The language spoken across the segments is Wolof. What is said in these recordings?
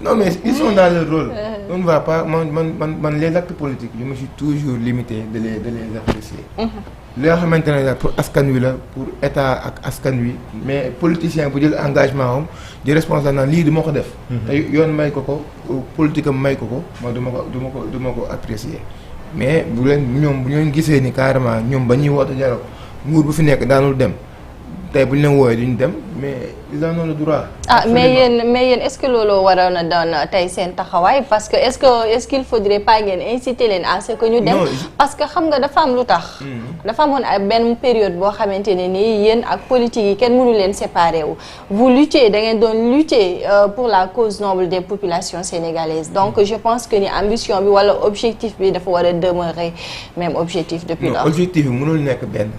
non mais ils sont dans leur rôle. On ne va pas man les actes politiques je me suis toujours limité de les apprécier. li nga xamante ne la pour askan wi la pour état ak askan wi mais politicien bu jël engagement am di responsable naan lii du ma ko def. te yoon may ko politique am may ko ma du ma ko apprécier mais bu ñu gisee ni carrément ñoom ba ñuy woote dialogue nguur bu fi nekk daanul dem. tey bu ñu leen wooyee duñ dem mais ils en ont le droit. mais yéen est-ce que loolu waroon na doon tey seen taxawaay parce que est-ce qu'il faudrait pas ngeen inciter leen à ce que ñu dem. parce que xam nga dafa am lu tax. dafa amoon ay benn période boo xamante ne nii yéen ak politique yi kenn mënu leen séparer wu. vous luttez da ngeen doon lutter pour la cause noble des populations sénégalaises donc je pense que ni ambition bi wala objectif bi dafa war a demeurer même objectif depuis là. objectif bi mënul nekk benn.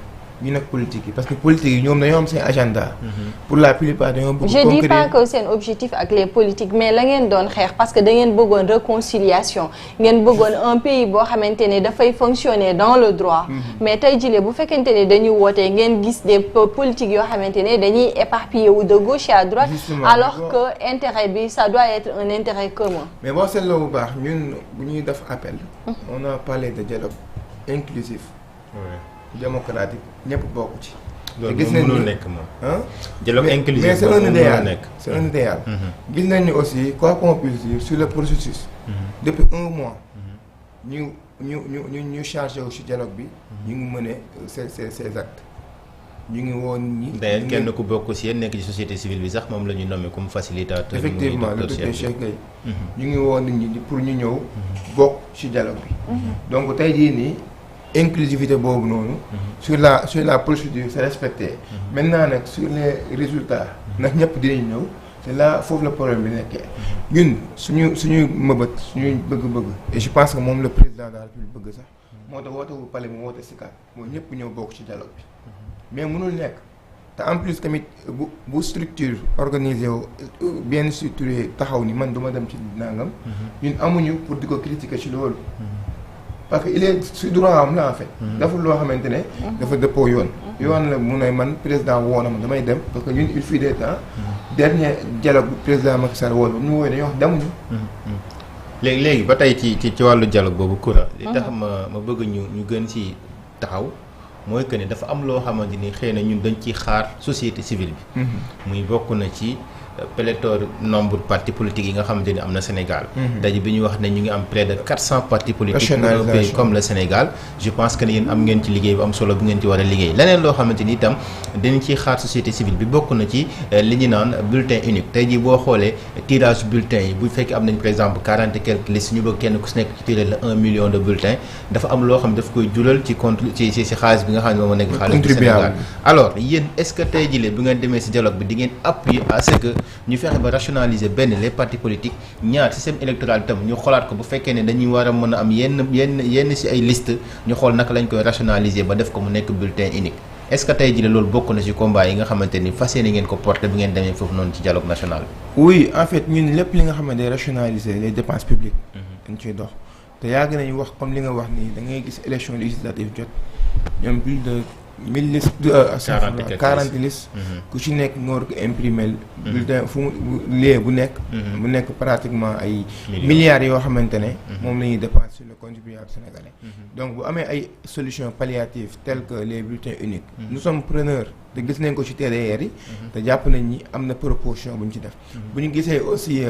ñu nekk politique yi parce que politique yi ñoom dañoo am seen agenda. pour la plupart dañoo bëgg je dis pas que seen objectif ak les politiques mais la ngeen doon xeex parce que da ngeen bëggoon réconciliation ngeen bëggoon un pays boo xamante ne dafay fonctionner dans le droit. mais tey jii bu fekkente ne dañuy wootee ngeen gis des politiques yoo xamante ne dañuy éparpiller wu de gauche à droite. alors que intérêt bi ça doit être un intérêt commun. mais boo seetloo bu baax ñun bu ñuy def appel. on a parlé de dialogue inclusif. démocratique ñëpp bokk ci. loolu moom mënul nekk moom. dialogue inclusif mais c'est un idéal. gis nañ ni aussi quoi qu'on puisse dire sur le processus. depuis un mois. ñu chargé wu ci dialogue bi. ñu ngi mener ces actes. ñu ngi woon ñi. d'ailleurs kenn ku bokk ci yéen nekk ci société civile bi sax moom la ñu nommé comme facilitateur. effectivement le docteur Cheikh Gueye. ñu ngi woon nit ñi pour ñu ñëw. bokk ci dialogue bi. donc tey jii nii. inclusivité boobu noonu. sur la procédure c'est respecté. maintenant nag sur les résultats. ndax ñëpp dinañ ñëw c'est là foofu la problème bi nekkee. ñun suñu mëbët suñu bëgg-bëgg. et je pense que moom le président de la République bëgg sax. moo tax wootewul palais mu woote Sicap mooy ñëpp ñëw bokk ci dialogue bi. mais mënul nekk te en plus tamit bu structure organisée wu bien structurée taxaw ni man duma dem ci nangam. ñun amuñu pour di ko critiquer ci loolu. parce que il est su droit am la en fait. deful loo xamante ne. dafa dëppoo yoon. yoon la mu ne man président woo na ma damay dem parce que ñun il fut des temps. dernier dialogue bi président Macky Sall woo na ñu wooy dañoo wax demuñu. léegi ba tey ci wàllu dialogue boobu Coura. li tax ma bëgg ñu gën ci taxaw mooy que ne dafa am loo xamante ni xëy na ñun dañ ciy xaar société civile bi. muy bokk na ci. pléthore nombre partis politiques yi nga xamante ni am na Sénégal. daje bi ñu wax ne ñu ngi am près de 400 partis politiques pour un pays comme le Sénégal. je pense que ne yéen am ngeen ci liggéey bu am solo bu ngeen ci war a liggéey leneen loo xamante ni itam dañu ciy xaar société civile bi bokk na ci li ñu naan bulletin unique tey jii boo xoolee tirage bulletin yi bu fekkee am nañ par exemple 40 et quelques listes ñu bëgg kenn ku si nekk ci tiré la 1 million de bulletins dafa am loo xam ne daf koy jural ci compte ci xaalis bi nga xam ne moom moo nekk xaalis du Sénégal. alors yéen est-ce que tey jii bu ngeen demee si dialogue bi di ngeen appuyer à ce que ñu fexe ba rationaliser benn les partis politiques ñaar système électoral itam ñu xoolaat ko bu fekkee ne dañuy war a mën a am yenn ci ay liste ñu xool naka lañ koy rationaliser ba def ko mu nekk bulletin unique est-ce que tey jii loolu bokk na ci combat yi nga xamante ni fas yéene ngeen ko porter bi ngeen demee foofu noonu ci dialogue national bi. oui en fait ñun lépp li nga xamante ne rationaliser les dépenses publiques. dañ ciy dox te yàgg nañu wax comme li nga wax nii da ngay gis élection législative jot ñoom plus de 1000 listes 40 listes ku ci nekk nga war ko imprimer bulletin fu mu bu nekk mu nekk pratiquement ay milliards yoo xamante ne moom la ñuy dépenser sur le contribuable sénégalais donc bu amee ay solutions palliatives telles que les bulletins uniques nous sommes preneurs te gis nañ ko ci TDR yi te jàpp nañ ni am na proposition bu ñu ci def bu ñu gisee aussi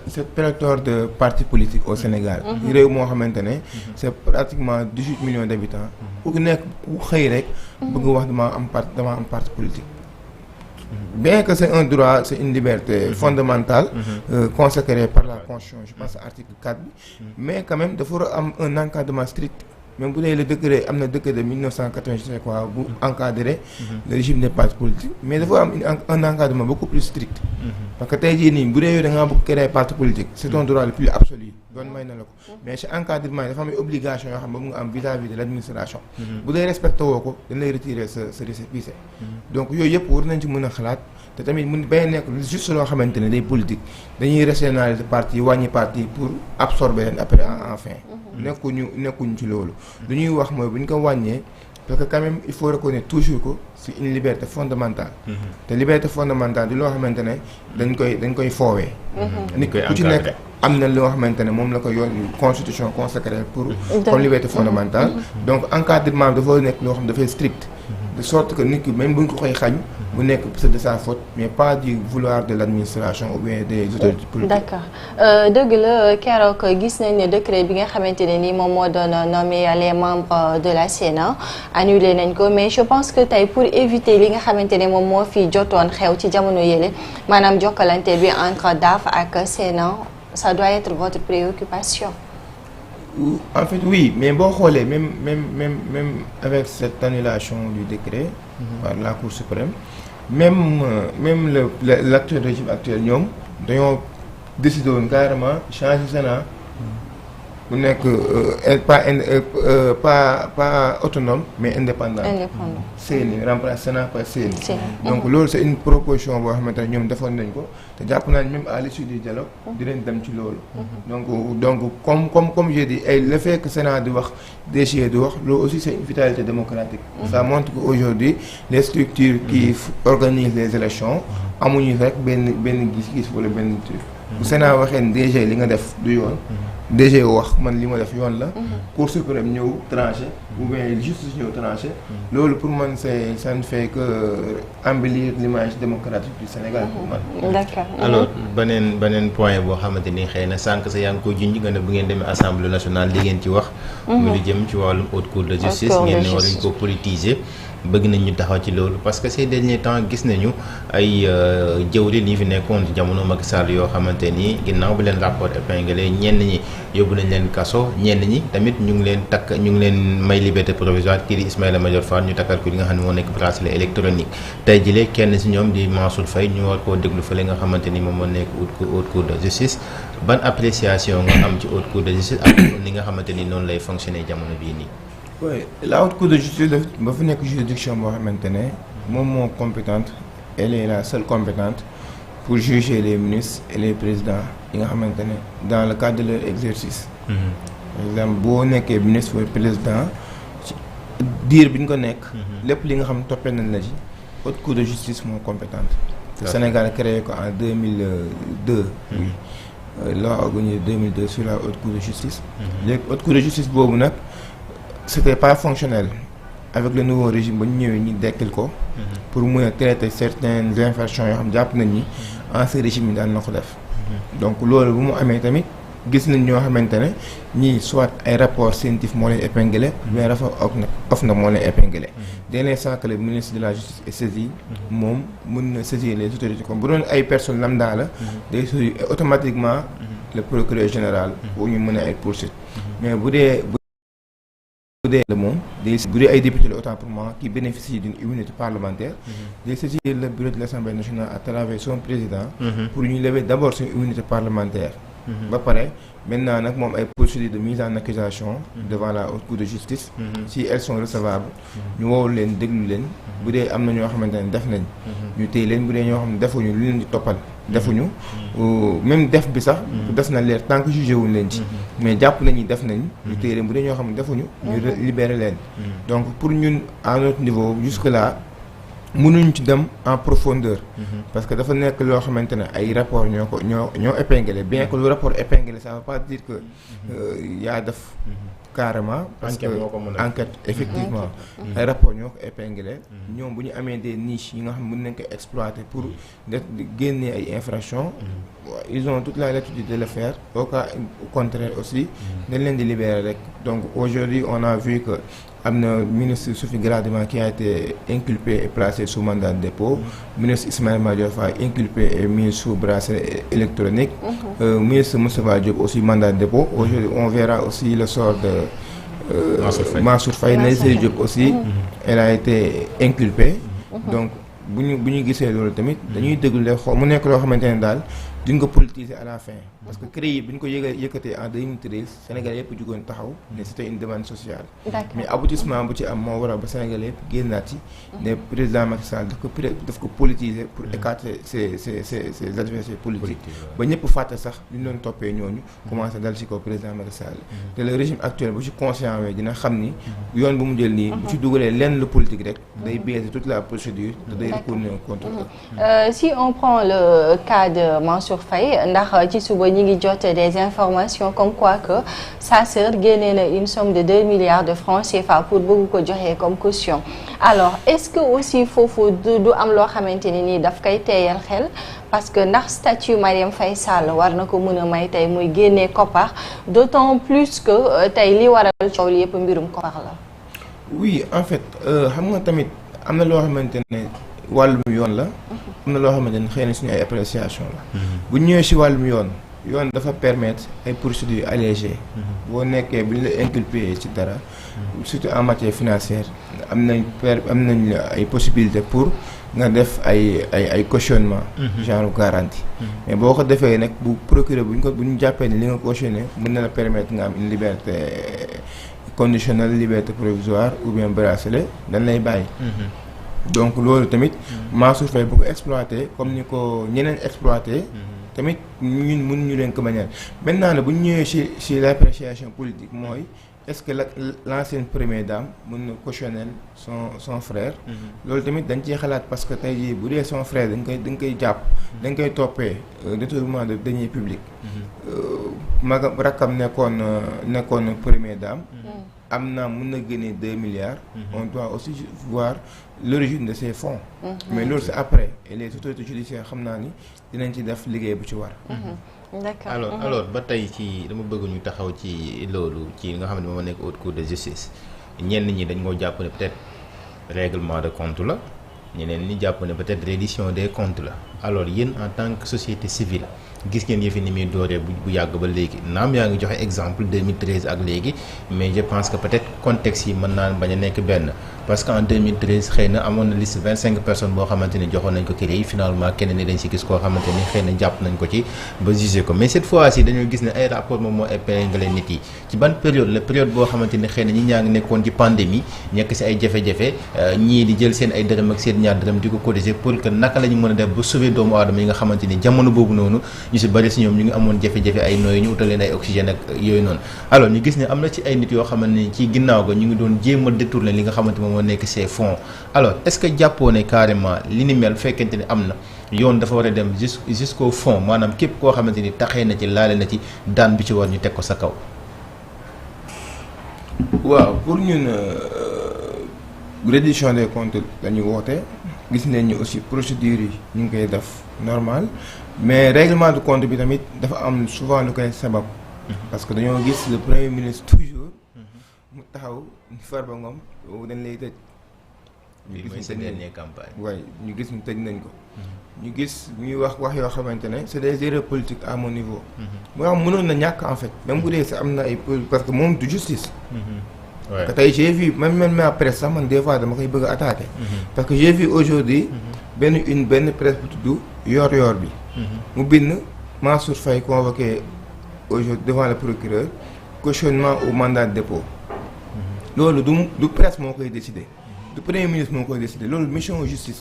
cette pléthore de partis politiques au Sénégal réew moo xamante ne c'est pratiquement 18 millions d'habitants ku nekk ku xëy rek bëgg wax dama am parti politique bien que c'est un droit c'est une liberté fondamentale consacrée par la Constitution je pense article 4 bi mais quand même dafa war a am un encadrement strict même bu dee le décret am na décret de 1980 je sais quoi bu encadrer le régime des partis politiques mais dafa am un encadrement beaucoup plus strict parce que tey jii nii bu dee yow da ngaa bëgg créer parti politique c'est ton droit le plus absolu doon may na la ko mais ci encadrement yi dafa am ay obligation yoo xam ne nga am vis-à-vis de l'administration bu dee respecté woo ko dañ lay retirer sa récépissé donc yooyu yëpp war nañ ci mën a xalaat te tamit mun bay nekk juste loo xamante ne day politique dañuy rationaliser parti wàññi parti pour absorber leen après enfin nekkuñu ci loolu lu ñuy wax mooy bu ñu ko wàññee parce que quand même il faut reconnaître toujours que c'est une liberté fondamentale te liberté fondamentale di loo xamante ne dañ koy foowee nit ku ci nekk am na loo xamante ne moom la ko yoon constitution consacré pour comme liberté fondamentale donc encadrement bi dafa nekk loo xam dafay strict de sorte que nit ki même bu ñu ko koy xañ bu nekk c'est de sa faute mais pas du vouloir de l'administration ou bien des autorités politiques. D'accord dëgg la keroog gis nañ ne décret bi nga xamante ne ni moom moo doon nommer les membres de la Sénat annulé nañ ko mais je pense que tey pour éviter li nga xamante ne moom moo fi jotoon xew ci jamono yële maanaam jokkalante bi entre DAF ak Sénat ça doit être votre préoccupation. En fait oui mais boo xoolee même avec cette annulation du décret par la Cour suprême même l'actuel régime actuel ñoom dañoo décidé woon carrément changer Sénat bu nekk pas autonome mais indépendant. CENI remplace Sénat par CENI. donc loolu c'est une proposition boo xamante ne ñoom defoon nañ ko te jàpp naa ne même à l'issue du dialogue dinañ dem ci loolu. donc comme je dis le fait que Sénat di wax DG di wax loolu aussi c'est une vitalité démocratique. ça montre qu'aujourd'hui les structures qui organisent les élections amuñu rek benn gis-gis wala benn truc. bu Sénat waxee ne DG li nga def du yoon. DG wax man li ma def yoon la. Cour suprême ñëw tranché ou bien justice ñëw tranché. loolu pour man ça ne fait que embellir l'image démocratique du Sénégal pour man. D'accord. alors beneen point boo xamante ni xëy na sànq sa yaa ngi ko junj nga ne bu ngeen demee assemblée nationale li ngeen ci wax. mu lu jëm ci wàllum haute cour de justice. ngeen ne waruñ ko politiser. bëgg nañ ñu taxaw ci loolu parce que ces derniers temps gis nañu ay jëwriñ yi fi nekkoon ci jamono Macky Sall yoo xamante ni ginnaaw bi leen rapport épinglé ñenn ñi yóbbu nañ leen kaso ñenn ñi tamit ñu ngi leen may liberté provisoire kii di Ismaïla Madior Fall ñu takkal ko li nga xam ne moo nekk bracelet électronique tey jii kenn si ñoom di Mansour Faye ñu war koo déglu fële nga xamante ni moom moo nekk haute cour de justice ban appréciation nga am ci haute cour de justice ak li nga xamante ni noonu lay fonctionner jamono bii nii. oui la haute cour de justice ba fa nekk juridiction boo xamante ne moom moo compétente elle est la seule compétente pour juger les ministres et les présidents yi nga xamante ne dans le cadre de leur exercice. par exemple boo nekkee ministre wala président ci diir bi ñu ko nekk. lépp li nga xam toppee nañ la ci haute cour de justice moo compétente. le Sénégal créé ko en 2002. loi organisée 2002 sur la haute cour de justice. léegi haute cour de justice boobu nag. c'était pas fonctionnel avec le nouveau régime ba ñu ñëwee ñi dekkil ko pour mën a traiter certaines infractions yoo xam jàpp nañ ni ancien régime yi daan na ko def donc loolu bu mu amee tamit gis nañ ñoo xamante ne ñii soit ay rapports scientifiques moo leen épinglé mais rapport OFNAC moo leen épinglé dès l'instant que le ministre de la justice est saisi moom mën na saisir les autorités comme bu doon ay personnes lambda la day saisir automatiquement le procureur général pour ñu mën a ay poursuites mais bu dee moom bu dee ay député la autant pour moi qui bénéficie d'une immunité parlementaire day saisir le bureau de l'Assemblée nationale à travers son président pour ñu lever d'abord son immunité parlementaire ba pare maintenant nag moom ay procédures de mise en accusation devant la haute cour de justice si elles sont recevables ñu woowu leen déglu leen bu dee am na ñoo xamante ne def nañ ñu téy leen bu dee ñoo xam ne defuñu lu leen di toppal defuñu même def bi sax des na leer tant que jugé wuñ leen ci mais jàpp nañu def nañ ñu téy leen bu dee ñoo xam ne defuñu ñu libérer leen donc pour ñun à notre niveau jusque là mënuñ ci dem en profondeur parce que dafa nekk loo xamante ne ay rapport ñoo épinglé bien que le rapport épinglé ça veut pas dire que yaa def carrément parce que enquête effectivement ay rapport ñoo ko épinglé ñoom bu ñu amee des niches yi nga xam mën nañ ko exploiter pour def génnee ay infractions ils ont toute la latitude de le faire au cas contraire aussi dañ leen di libérer rek donc aujourd'hui on a vu que am na ministre Sophie Gladima qui a été inculpé et placé sous mandat de dépôt ministre Ismaïla Madior Fall inculpé et mis sous bracelet électronique ministre Moustapha Diop aussi mandat de dépôt aujourd'hui on verra aussi le sort de Mansour Faye Naïssatou Diop aussi elle a été inculpée donc bu ñu gisee loolu tamit dañuy déglu le xool mu nekk loo xamante ne daal duñ ko politiser à la fin parce que CREI bi ñu ko yëkkatee en 2013 Sénégal yëpp jugoon taxaw ne c'était une demande sociale mais aboutissement bu ci am moo waral ba Sénégal yëpp génnaat ci ne président Macky Sall daf ko politiser pour écarter ses adversaires politiques ba ñëpp fàtte sax li ñu doon toppee ñooñu commencé dal ci kaw président Macky Sall te le régime actuel bu ci conscient wee dina xam ni yoon bu mu jël nii bu ci dugalee lenn lu politique rek day biaiser toute la procédure te day retourner contre eux. Si on prend le cas de Mansour Mansour Faye ndax ci suba ñi ngi jot des informations comme quoi que sa sœur génnee na une somme de 2 milliards de francs CFA pour bëgg ko joxe comme caution alors est-ce que aussi foofu du am loo xamante ni nii daf koy teeyal xel parce que ndax statut Marième Faye Sall war na ko mën a may tey muy génnee koppar d'autant plus que tey li waral coow li yëpp mbirum koppar la. oui en fait xam nga tamit am na loo xamante ne wàllum yoon la. am na loo xamante ne xëy na suñu ay appréciation la. bu ñëwee si wàllum yoon dafa permettre ay procédures allégées. boo nekkee bu ñu la inculpé ci dara. surtout en matière financière am nañ ay possibilités pour nga def ay cautionnement. genre garantie. mais boo ko defee nag bu procureur bu ñu jàppee ni li nga cautionné mën na la permettre nga am une liberté conditionnelle liberté provisoire ou bien bracelet dañ lay bàyyi. donc loolu tamit Mansour Faye bu ko exploité comme ni ko ñeneen exploité. tamit ñun mënuñu leen ko bañal maintenant nag bu ñu ñëwee ci l'appréciation politique mooy est-ce que l'ancienne première dame mën na cautionner son frère. loolu tamit dañ ciy xalaat parce que tey jii bu dee son frère dañ koy jàpp. dañ koy toppee détournement de deniers publics. magam rakkam nekkoon première dame. am na mën na génne 2 milliards. on doit aussi voir l'origine de ces fonds. mais loolu c'est après et les autorités judiciaires xam naa ni dinañ ci def liggéey bu ci war. d'accord alors ba tey ci dama bëgg ñu taxaw ci loolu ci nga xam ne moo nekk haute cour de justice ñenn ñi dañ koo jàpp ne peut-être règlement de compte la ñeneen ñi jàpp ne peut-être reddition des comptes la alors yéen en tant que société civile gis ngeen yëfi ni muy dooree bu yàgg ba léegi naam yaa ngi joxe exemple 2013 ak léegi mais je pense que peut-être contexte yi mën naa bañ a nekk benn parce que en 2013 xëy na amoon na liste 25 personnes boo xamante ni joxoon nañ ko kii yi finalement keneen ni dañ si gis koo xamante ni xëy na jàpp nañ ko ci ba jugé ko mais cette fois-ci dañoo gis ne ay rapport moom moo épinglé nit yi ci ban période la période boo xamante ni xëy na ñi ñaa ngi nekkoon ci pandémie nekk si ay jafe-jafe ñii di jël seen ay dërëm ak seen ñaar dërëm di ko cotiser pour que naka la ñu mën a def ba sauver doomu aadama yi nga xamante ni jamono boobu noonu ñu si bëri si ñoom ñu ngi amoon jafe-jafe ay nooyu ñu utal leen ay oxygène ak yooyu noonu alors ñu gis ne am na ci ay nit yoo xamante ni ci ginnaaw ga ñu ngi doon jéem a détourner li nga xamante moom moo nekk ces fonds alors est-ce que jàppoo ne carrément li ni mel fekkente ni am na yoon dafa war a dem jusqu'au fond maanaam képp koo xamante ni taxee na ci laale na ci daan bi ci war ñu teg ko sa kaw. waaw pour ñun reddition des comptes la ñu woote gis nañ ni aussi procédures yi ñu ngi koy def normal mais règlement de compte bi tamit dafa am souvent lu koy sabab. parce que dañoo gis le premier ministre toujours mu taxaw ni Farba Ngom dañ lay tëj. lii mooy sa dernière campagne. waaye ñu gis ñu tëj nañ ko. ñu gis ñuy wax yoo xamante ne c'est des erreurs politiques à mon niveau. moo xam mënoon na ñàkk en fait même bu dee sa am na ay parce que moom du justice. parce que tey j'ai vu même presse sax man des fois dama koy bëgg a attaquer. parce que j'ai vu aujourd'hui benn presse bu tudd yor-yor bi. mu bind Mansour Faye convoqué aujourd'hui devant le procureur cautionnement au mandat de dépôt. loolu du presse moo koy décider. du premier ministre moo koy décider loolu mission justice